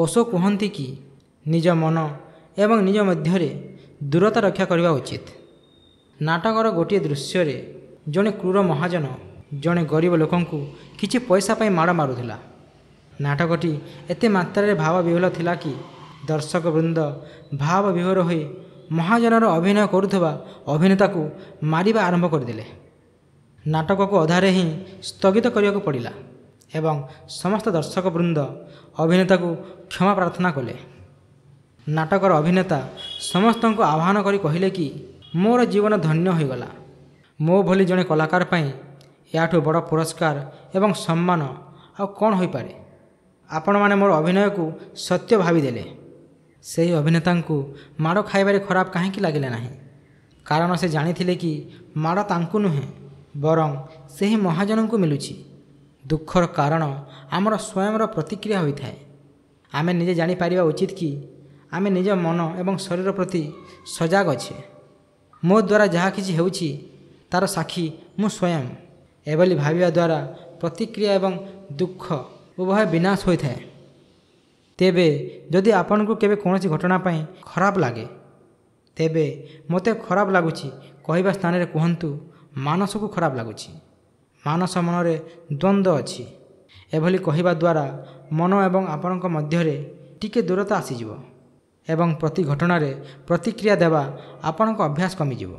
ଓଶୋ କୁହନ୍ତି କି ନିଜ ମନ ଏବଂ ନିଜ ମଧ୍ୟରେ ଦୂରତା ରକ୍ଷା କରିବା ଉଚିତ। ନାଟକର ଗୋଟିଏ ଦୃଶ୍ୟରେ ଜଣେ କ୍ରୂର ମହାଜନ ଜଣେ ଗରିବ ଲୋକଙ୍କୁ କିଛି ପଇସା ପାଇଁ ମାଡ଼ ମାରୁଥିଲା। ନାଟକଟି ଏତେ ମାତ୍ରାରେ ଭାବବିହ୍ୱଳ ଥିଲା କି ଦର୍ଶକ ବୃନ୍ଦ ଭାବବିହ୍ୱଳ ହୋଇ ମହାଜନର ଅଭିନୟ କରୁଥିବା ଅଭିନେତାକୁ ମାରିବା ଆରମ୍ଭ କରିଦେଲେ। ନାଟକକୁ ଅଧାରେ ହିଁ ସ୍ଥଗିତ କରିବାକୁ ପଡ଼ିଲା ଏବଂ ସମସ୍ତ ଦର୍ଶକ ବୃନ୍ଦ ଅଭିନେତାକୁ କ୍ଷମା ପ୍ରାର୍ଥନା କଲେ। ନାଟକର ଅଭିନେତା ସମସ୍ତଙ୍କୁ ଆହ୍ୱାନ କରି କହିଲେ କି ମୋର ଜୀବନ ଧନ୍ୟ ହୋଇଗଲା। ମୋ ଭଳି ଜଣେ କଳାକାର ପାଇଁ ଏହାଠୁ ବଡ଼ ପୁରସ୍କାର ଏବଂ ସମ୍ମାନ ଆଉ କ'ଣ ହୋଇପାରେ। ଆପଣମାନେ ମୋର ଅଭିନୟକୁ ସତ୍ୟ ଭାବିଦେଲେ। ସେହି ଅଭିନେତାଙ୍କୁ ମାଡ଼ ଖାଇବାରେ ଖରାପ କାହିଁକି ଲାଗିଲା ନାହିଁ? କାରଣ ସେ ଜାଣିଥିଲେ କି ମାଡ଼ ତାଙ୍କୁ ନୁହେଁ ବରଂ ସେହି ମହାଜନଙ୍କୁ ମିଳୁଛି। ଦୁଃଖର କାରଣ ଆମର ସ୍ୱୟଂର ପ୍ରତିକ୍ରିୟା ହୋଇଥାଏ। ଆମେ ନିଜେ ଜାଣିପାରିବା ଉଚିତ କି ଆମେ ନିଜ ମନ ଏବଂ ଶରୀର ପ୍ରତି ସଜାଗ ଅଛେ। ମୋ ଦ୍ୱାରା ଯାହା କିଛି ହେଉଛି ତା'ର ସାକ୍ଷୀ ମୁଁ ସ୍ୱୟଂ। ଏଭଳି ଭାବିବା ଦ୍ୱାରା ପ୍ରତିକ୍ରିୟା ଏବଂ ଦୁଃଖ ଉଭୟ ବିନାଶ ହୋଇଥାଏ। ତେବେ ଯଦି ଆପଣଙ୍କୁ କେବେ କୌଣସି ଘଟଣା ପାଇଁ ଖରାପ ଲାଗେ ତେବେ ମୋତେ ଖରାପ ଲାଗୁଛି କହିବା ସ୍ଥାନରେ କୁହନ୍ତୁ ମାନସକୁ ଖରାପ ଲାଗୁଛି। ମାନସ ମନରେ ଦ୍ୱନ୍ଦ୍ୱ ଅଛି। ଏଭଳି କହିବା ଦ୍ୱାରା ମନ ଏବଂ ଆପଣଙ୍କ ମଧ୍ୟରେ ଟିକେ ଦୂରତା ଆସିଯିବ ଏବଂ ପ୍ରତି ଘଟଣାରେ ପ୍ରତିକ୍ରିୟା ଦେବା ଆପଣଙ୍କ ଅଭ୍ୟାସ କମିଯିବ।